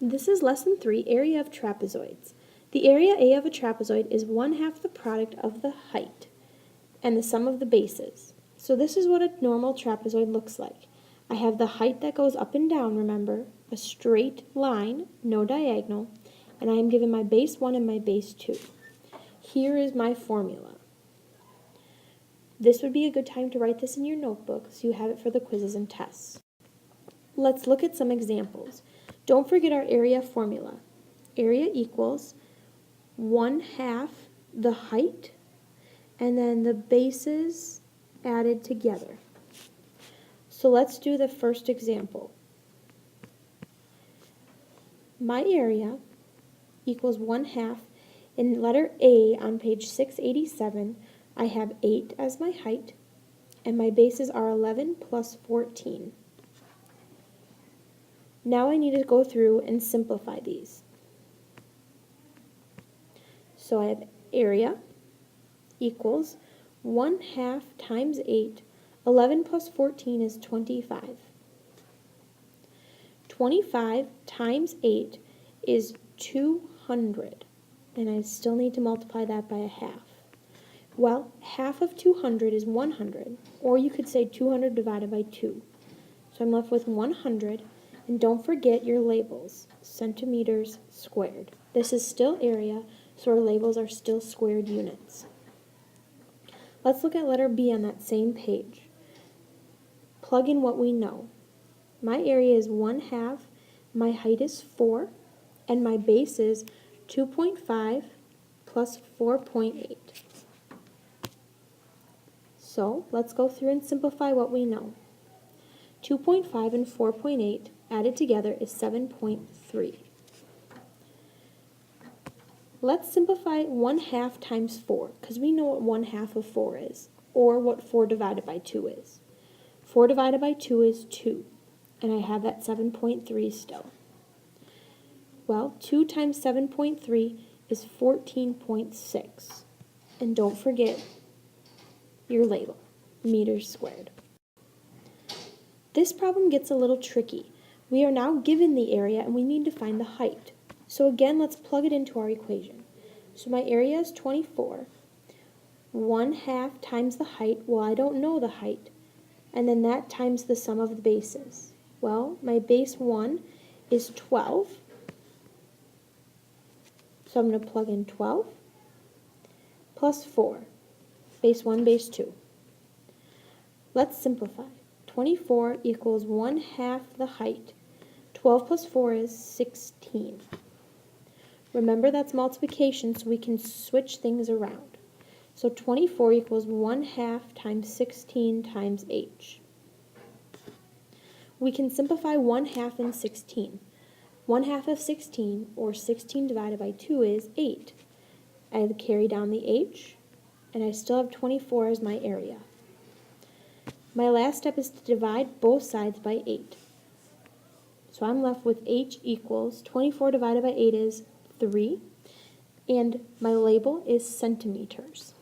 This is lesson 3, area of trapezoids. The area A of a trapezoid is 1/2 the product of the height and the sum of the bases. So this is what a normal trapezoid looks like. I have the height that goes up and down, remember, a straight line, no diagonal, and I am given my base 1 and my base 2. Here is my formula. This would be a good time to write this in your notebook so you have it for the quizzes and tests. Let's look at some examples. Don't forget our area formula. Area equals 1/2 the height and then the bases added together. So let's do the first example. My area equals 1/2. In letter A on page 687, I have 8 as my height and my bases are 11 plus 14. Now I need to go through and simplify these. So I have area equals 1/2 times 8. 11 plus 14 is 25. 25 times 8 is 200. And I still need to multiply that by 1/2. Well, half of 200 is 100. Or you could say 200 divided by 2. So I'm left with 100. And don't forget your labels, centimeters squared. This is still area, so our labels are still squared units. Let's look at letter B on that same page. Plug in what we know. My area is 1/2, my height is 4, and my base is 2.5 plus 4.8. So let's go through and simplify what we know. 2.5 and 4.8 added together is 7.3. Let's simplify 1/2 times 4, because we know what 1/2 of 4 is, or what 4 divided by 2 is. 4 divided by 2 is 2, and I have that 7.3 still. Well, 2 times 7.3 is 14.6. And don't forget your label, meters squared. This problem gets a little tricky. We are now given the area and we need to find the height. So again, let's plug it into our equation. So my area is 24. 1/2 times the height, well, I don't know the height. And then that times the sum of the bases. Well, my base 1 is 12. So I'm going to plug in 12 plus 4. Base 1, base 2. Let's simplify. 24 equals 1/2 the height. 12 plus 4 is 16. Remember that's multiplication, so we can switch things around. So 24 equals 1/2 times 16 times h. We can simplify 1/2 and 16. 1/2 of 16, or 16 divided by 2, is 8. I carry down the h, and I still have 24 as my area. My last step is to divide both sides by 8. So I'm left with h equals 24 divided by 8 is 3, and my label is centimeters.